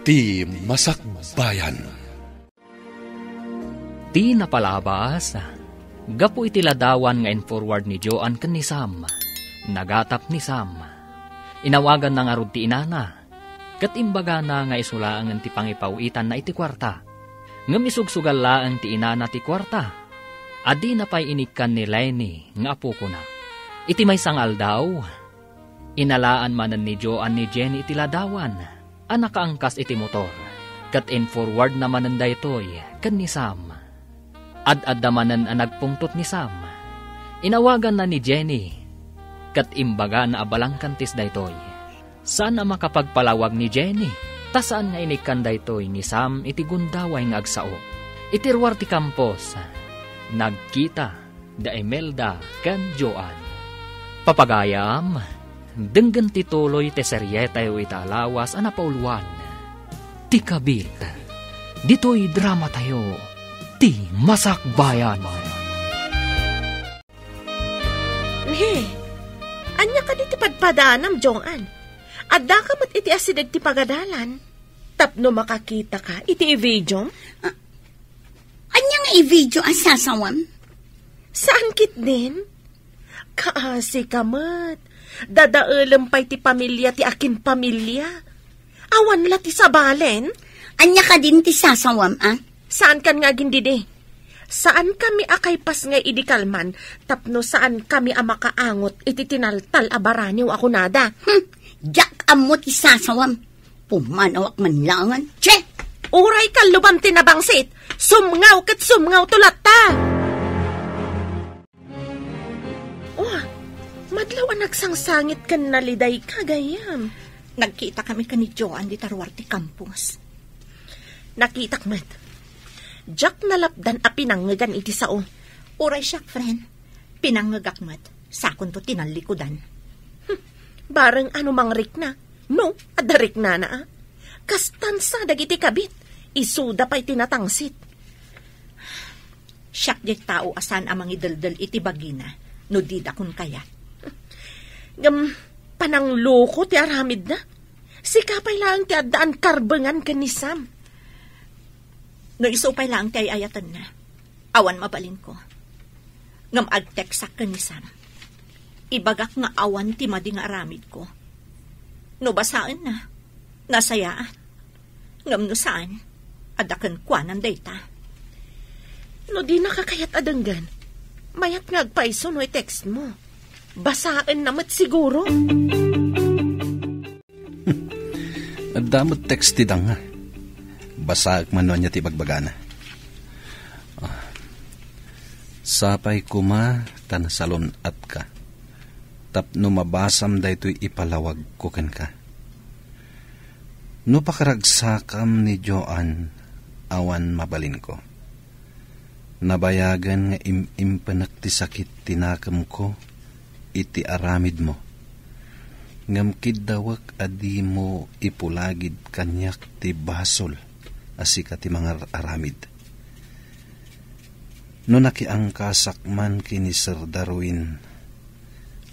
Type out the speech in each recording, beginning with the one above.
Ti Masakbayan. Ti napalabas, gapo iti ladawan nga forward ni Joan ken ni Sam. Nagatap ni Sam. Inawagan na nga rod ti inana. Kat imbaga na nga isulaang ti pangipawitan na iti kwarta. Ngam isugsugal laang ti inana ti kwarta. Adi na pa'y inikan ni Lenny nga apo ko na. Iti may sangal daw. Inalaan manan ni Joan ni Jenny iti ladawan. Anak kaangkas iti motor. Kat forward naman ang daytoy kan ni Sam. Ad-adamanan ang nagpungtot ni Sam. Inawagan na ni Jenny. Kat imbaga na abalang kantis daytoy. Saan na makapagpalawag ni Jenny? Tasaan nga inikan daytoy ni Sam iti gundaway nga agsao. Itirwar ti Campos. Nagkita da Imelda kan Joan. Papagayam, denggan ti tuloy ti serye tayo italawas anapauluan. Ti kabit, dito'y drama tayo, ti Masakbayan. Anya ka di ti padpadanam, Joan. Adda ka mat iti asidag ti pagadalan. Tapno makakita ka, iti i-video? Anya nga i-video ang sasawam? Saan kit din? Kaasi ka mat. Dadaalam pa'y ti pamilya ti akin pamilya. Awan la ti sabalen. Anya ka din ti sasawam, ah? Saan kan nga gindide? Saan kami akaypas nga idikalman, tapno saan kami amakaangot iti tinaltal abaraniw ako nada. Jak amot isasawam. Pumanawak man langan. Che! Uray kalubam tinabangsit. Sumngaw kat sumngaw tulata. Oh, madlaw ang nagsangsangit kan naliday kagayam. Nagkita kami ka ni Joan di Tarwar ti Campos. Nakitak mat. Jak nalapdan a pinangagan iti sao. Uray siya, friend. Pinangagak mat. Sakon to tinalikudan. Bareng ano mang rik na. No, adarik na na. Kastansa dagiti kabit. Isuda pa'y tinatangsit. Siyak di tao asan amang idaldal iti bagina. No dida kun kaya. Panangloko ti aramid na. Sikapay lang ti addaan karbengan ken ni Sam. No isupay lang ti ayatan na. Awan mabalin ko. Ngam agteksak ken ni Sam. Ibagak nga awan ti madi nga aramid ko. No basaan na. Nasayaan. Ngam no saan. Adakan kwanan dayta. No di nakakayat adanggan. Mayat nga agpaiso no text mo. Basaan namat siguro. Damot text ti danga. Basaak man niya ti bagbagana. Sapay kuma tan salon at ka. Tapno mabasam daytoy ipalawag ko ken ka. No pakaragsakam ni Joan, awan mabalin ko. Nabayagan nga impanak ti sakit tinakam ko, iti aramid mo. Ngamkid dawak adi mo ipulagid kanyak ti basol, asika ti mga aramid. No nakiangkasak man kini Sir Darwin,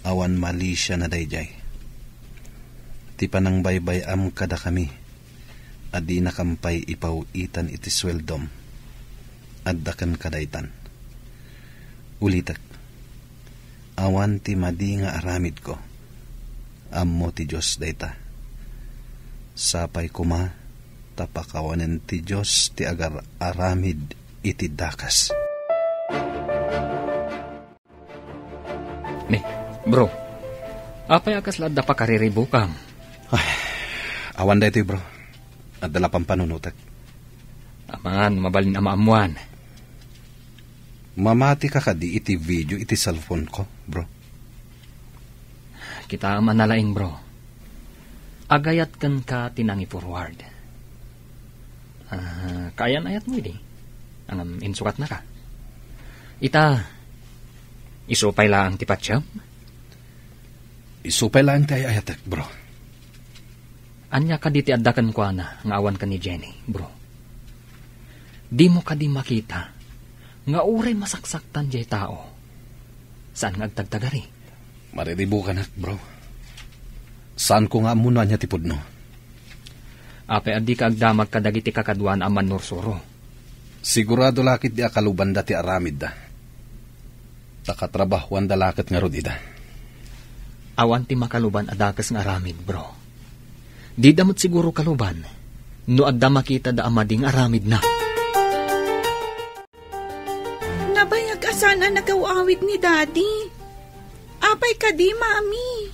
awan mali siya na dayjay. Ti panang baybay am kada kami, adi nakampay ipawitan iti sweldom, addakan kadaytan. Ulitak, awan ti madi nga aramid ko, ammo ti Diyos dayta. Sapay kuma, tapakawanen ti Diyos ti agar aramid iti dakas. Bro, apay akas lada pa kariribukam. Ay, awan daytoy bro, at dala pang panunutak. Aman, mabalin amaamuan. Mamati ka kadi iti video iti cellphone ko, bro. Kita manalaing bro. Agayat kan ka tinangi forward. Kayan ayat mo di. Ang insukat na ka. Ita, isupay lang ti patsyam? Isupay lang tayo ayatek, bro. Anya ka diti addakan ko na, ngawan ka ni Jenny, bro. Di mo ka di makita, nga uray masaksaktan jay tao. Saan nga agtagtagari? Mariribo ka na, bro. Saan ko nga muna niya tipod no? Apay adi ka agdamag kadagiti kakadwan aman nursuro. Sigurado lakit di akaluban da ti aramid da. Takatrabahuan da lakit nga rodida. Awan ti makaluban adakas nga aramid, bro. Di damot siguro kaluban, no adda makita da amading aramid na. Nabayag asana nagawawid ni Daddy. Apay ka di, Mami.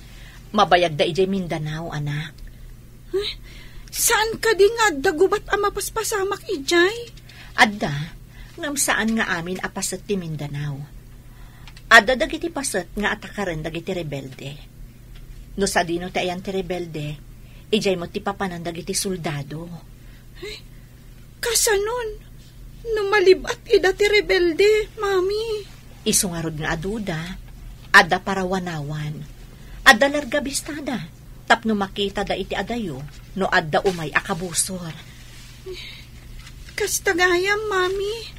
Mabayag da ijay Mindanao, anak. Saan ka di nga dagubat ang mapaspasamak ijay? Adda, ngam saan nga amin apasat ti Mindanao. Adda dagiti pasat nga atakaran dagiti rebelde. No sa dino ti ayan ti rebelde, ijay mo ti papanan dagiti soldado. Kasanon, numalibat ida ti rebelde, Mami. Isungarod nga aduda, adda parawanawan, adda larga bistada, tapno makita da iti adayo, no adda umay akabusor. Kastagayam, Mami.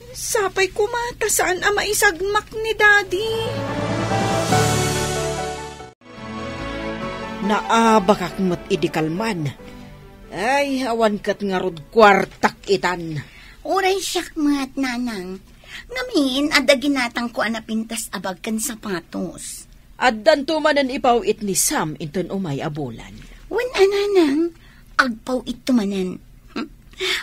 Sapay kumata saan ang maisagmak ni Daddy. Naabakak mo't idikalman. Ay, awan kat nga rod kwartak itan. Uray syakmat, nanang. Ngamin, adda ginatang ko anapintas abag kan sapatos. Addan tumanan ipaw it ni Sam inton umay abulan. Wan ananang, agpaw itumanan.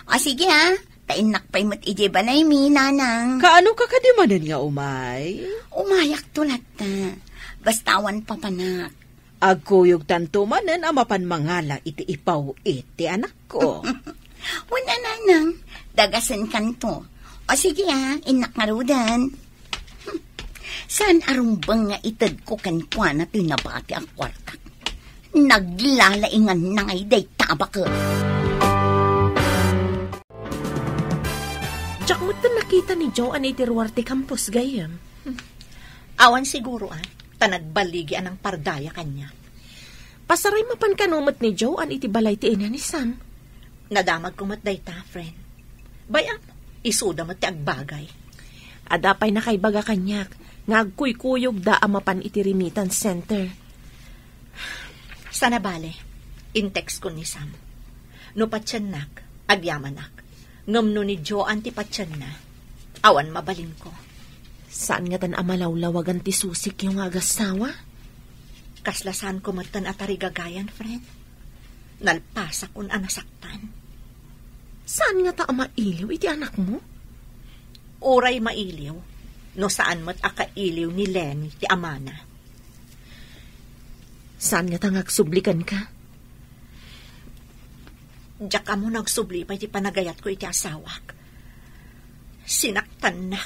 O sige ha, tainak pa'y mat ije balay mi, nanang. Kaano ka kadimanan nga umay? Umayak tulat na. Bastawan papanak. Agkuyog tantumanan amapan mangala iti ipaw iti anak ko. Wan ananang, dagasan kanto. O sige ha, inak ngarudan. Saan arumbang nga itad ko kankwa na tinabati ang kwartak? Naglalaingan na ngay day tabak. Diyak mo't na nakita ni Joan iti Ruarte Campus gayam. Awan siguro tanagbaligi anang pardaya kanya. Pasaray mapan kanumot ni Joan iti balay ti ina ni Sam. Nadamag kumat day ta, friend. Bayam, isuda mo ti agbagay. Adapay na kay baga kanyak, ngagkuy-kuyog da amapan iti remittance center. Sana bale, in-text ko ni Sam. No patsanak, agyamanak. Ngam ni Joan ti patsan na, awan mabalin ko. Saan nga tan amalawlawagan ti susik yung agasawa? Kaslasan ko matan atarigagayan, friend. Nalpasak kun anasaktan. Saan nga ta amailiw iti anak mo? Uray mailiw, no saan mat akailiw ni Lenny ti amana. Saan nga ta ngagsublikan ka? Diyak mo nagsubli pa iti panagayat ko iti asawak. Sinaktan na.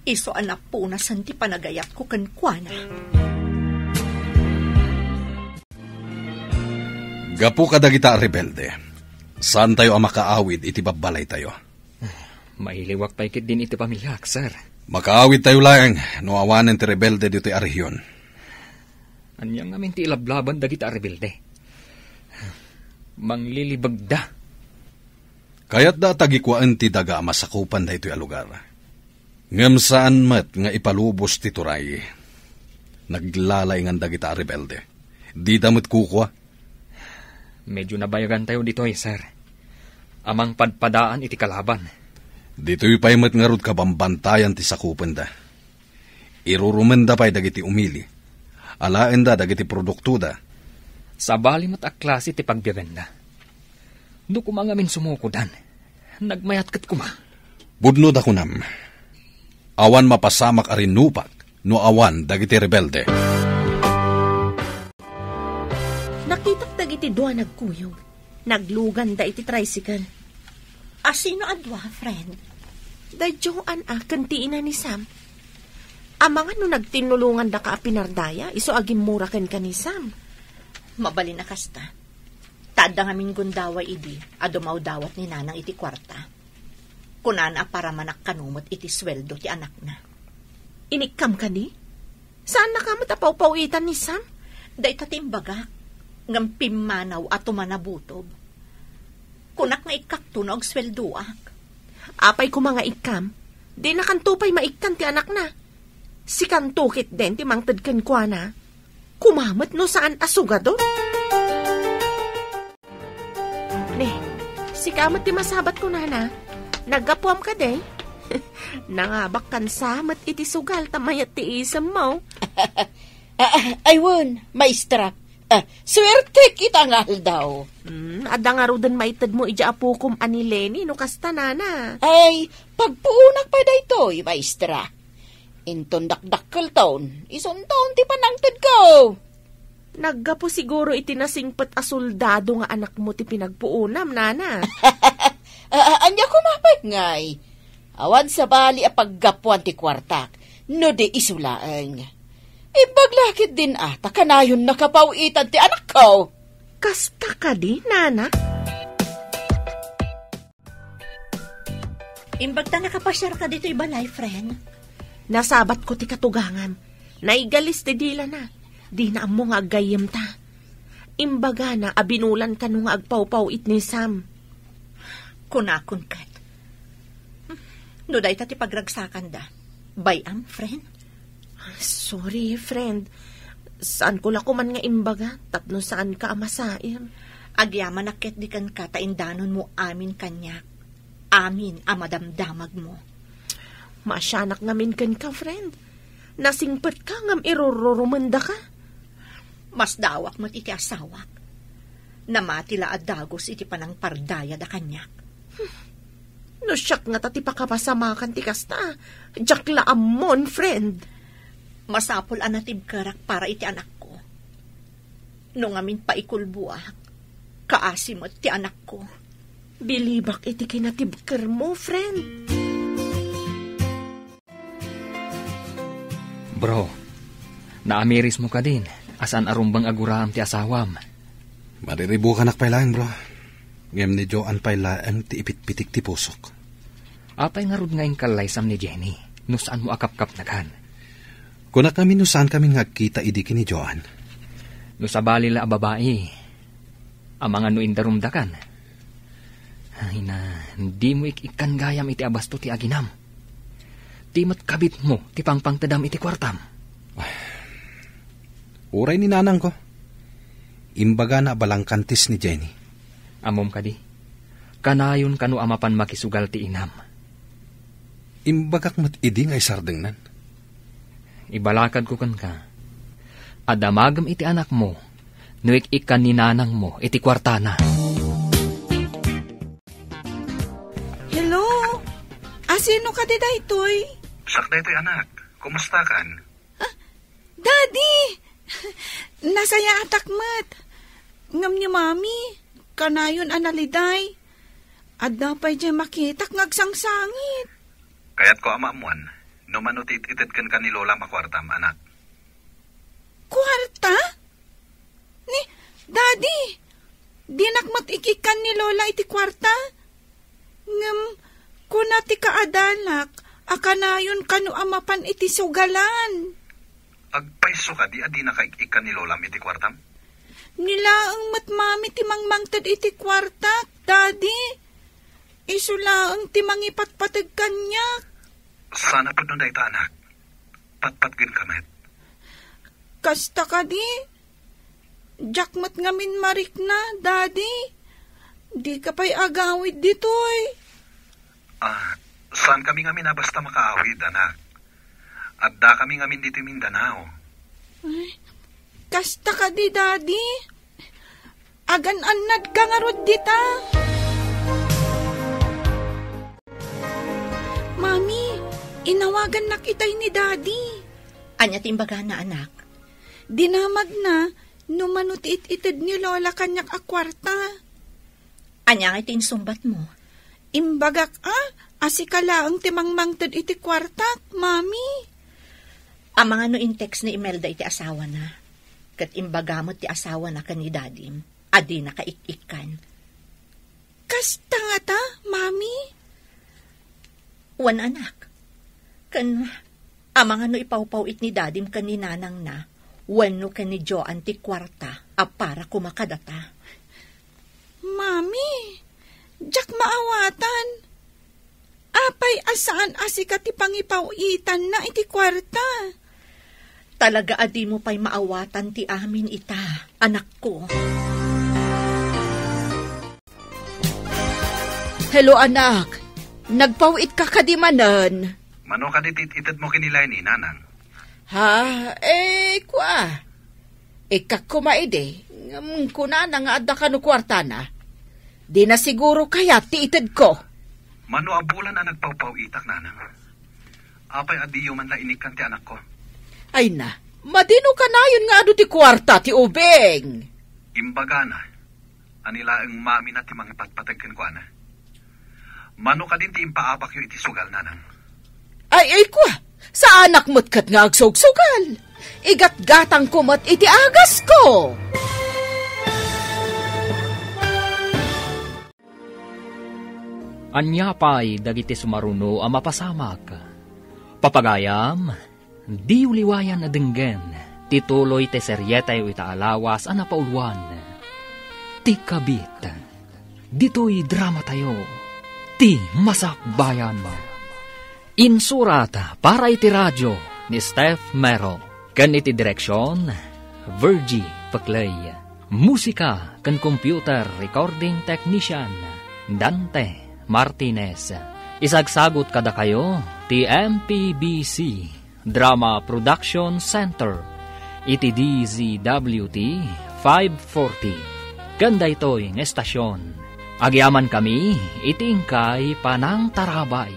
Iso anak po na santi panagayat ko kankwana. Gapu ka dagita rebelde. Saan tayo ang makaawid iti babalay tayo? Mailiwak pa ikit din iti pamilyak, sir. Makaawid tayo lang, no awanan ti rebelde dito ay arihyon. Anyang namin ti ilablaban dagita rebelde. Manglilibagda. Kaya't da tagikwaan ti daga masakupan da ito'y alugar. Ngam saan mat nga ipalubos ti turay. Naglalay nga dagita rebelde. Di damot kukwa. Medyo nabayagan tayo dito sir. Amang padpadaan iti kalaban. Dito'y pa'y mat nga rod kabambantayan ti sakupan da. Irurumen da pa'y dagiti umili. Alaen da dagiti produkto da. Sa bali mat aklase ti pagbibenda. No kumangamin sumukudan. Nagmayat kat kuma. Budno da kunam. Awan mapasamak arin nupak, no awan dagiti rebelde. Nakitak dagiti dua nagkuyog. Naglugan da iti tricycle. Asino adwa, friend? Da Joan kantiin na ni Sam. Amangan no nagtinulungan da ka pinardaya, iso agim muraken ka ni Sam. Mabalin na kasta. Tada nga min gundaway idi, adumaw dawat ni nanang iti kwarta. Kunana para manak kanumot iti sweldo ti anak na. Inikam ka ni? Saan nakamot apaw-pawitan ni Sam? Da ita timbagak, ngam pimanaw at tumanabutob. Kunak nga ikaktunog sweldoak. Apay ko mga ikam, di na kantupay maikkan ti anak na. Si kantukit den ti mangtadkan kwa na. Kumamat no saan asugado? Nih, si kamat ti masabat ko nana. Naggapuam ka day. Nangabak kan samat iti sugal tamayat ti isam mo. Aywan, maestra. Swerte kita nga daw. Ada nga rudan maitad mo ija apukom ani Lenny no kasta nana. Ay, pagpuunak pa da ito, maestra. Inton dakdakkel taon, isang taon ti panangtad ko. Naggapo siguro iti nasingpet a soldado nga anak mo ti pinagpuunam, nana. Anya kumapay ngay. Awan sa bali a paggapuan ti kwartak, no de isulaang. Ibaglakit din ata kanayon nakapawitan ti anak ko. Kasta ka di, nana? Imbagta nakapasyar ka dito ibalay, friend. Nasabat ko ti katugangan. Naigalis ti dila na. Di na mo nga agayem ta. Imbaga na abinulan ka nung agpaw-paw it ni Sam. Kunakon kat. No day ta ti pagragsakan da. Bayam, friend? Sorry, friend. Saan ko la kuman nga imbaga? Tapno saan ka amasaim? Agyaman nakit di kan kataindanon mo amin kanyak. Amin amadamdamag mo. Masyanak ngamin kan ka, friend. Nasingpet ka ngam irororomanda ka. Mas dawak mo't iti asawak. Namatila at dagos iti panang pardaya da kanyak. No siyak nga tati pakapasamakan ti kasta. Diyak laamon, friend. Masapol anatib karak para iti anak ko. Nung amin paikulbuak, kaasimot ti anak ko. Bilibak iti kinatibker mo, friend. Bro, naamiris mo ka din. Asan arumbang aguraam ti asawam? Mariribo ka nakpailain, bro. Ngem ni Joan pailaang ti ipitpitik ti pusok. Apay nga rod ngayong kalaysam ni Jenny. No saan mo akap-kap naghan? Kuna kami no saan kami ngagkita idiki ni Joan. No sa balila a babae. Amang ano indarumdakan. Ay na, hindi mo ikan gayam iti abasto ti aginam. Ti kabit mo, ti pangpangtadam iti kwartam. Uray ni nanang ko. Imbaga na balangkantis ni Jenny. Amom ka di. Kanayon kanu amapan makisugal ti inam. Imbagak mat idi ngay sardengnan. Ibalakad ko kan ka. Adamagam iti anak mo, nuik ikan ni nanang mo iti kwartana. Hello? Sino ka di daytoy? Sakda ito'y anak. Kumusta kan? Daddy! Nasaya atakmat. Ngam ni mami, kanayon analiday. Adda pa'y dyan makitak ngagsangsangit. Kaya't ko amamuan, no manutit-ited kan ni Lola makwartam, anak. Kwarta? Ni, Daddy, dinakmat ikikan ni Lola iti kwarta? Ngam, kunati kaadalak, akanayon kanu amapan iti sugalan. Agpaiso ka di adi nakaikikan ni Lola iti kwartam? Nilaang matmami timang mangtad iti kwarta, Daddy. Isulaang timang ipatpatag kanyak. Sana po nun ta anak. Patpatgin kamet. Kasta ka di? Jakmat ngamin marik na, Daddy. Di ka pa'y agawid ditoy. Saan kami ngamin na basta makaawid, anak? At da kami ngamin dito Mindanao. Ay, kasta ka di, Daddy. Agan-anad ka nga rod dita. Mami, inawagan na kitay ni Daddy. Anya timbaga na anak. Dinamag na, numanutit-itid ni Lola kanyak akwarta. Anya nga itinsumbat mo. Imbagak asikala ang timangmangtad iti kwartak, Mami. Ang mga no in-text ni Imelda iti asawa na. Kat imbagamot ti asawa na ka ni Dadim. Adi na kaikikan. Kasta nga ta, Mami? Wan anak. Kan, ang mga no ipawpaw it ni Dadim kan ni nanang na. Wan no kan ni Joan ti kwarta para kumakadata. Mami, jak maawatan. Apay asaan asika ti pangipawitan na iti kwarta. Talaga adi mo pa'y maawatan ti amin ita, anak ko. Hello, anak. Nagpawit ka kadimanan. Mano ka itid mo kinilay ni nanang? Ha? Kwa. Ikak kumaide. Kuna na nga adda ka no kwarta na. Di na siguro kaya ti itid ko. Mano abulan na nagpawpaw itak, nanang. Apay adiyo man la inikan ti anak ko. Ay na, madino ka na yun nga ado ti kwarta ti ubeng. Imbaga na, anila ang mami na ti mga patpatagkan ko, ana. Mano ka din ti impaapak iti sugal, nanang. Ay, kwa, sa anak mo't kat nga agsog-sugal. Igat-gatang kumat iti agas ko. Anya pa'y dagiti sumaruno ang mapasamak. Papagayam, di uliwayan na denggen, tituloy te seryetay ita alawas ang napauluan. Ti kabit, dito'y drama tayo, ti masakbayan mo. Insurata para iti radyo ni Steph Mero, kan iti direksyon, Virgie Paclay. Musika kan computer recording technician, Dante Martinez. Isagsagot kada kayo, ti MPBC Drama Production Center, iti DZWT 540. Ganda ito'y ng estasyon. Agyaman kami, itingkay panang tarabay.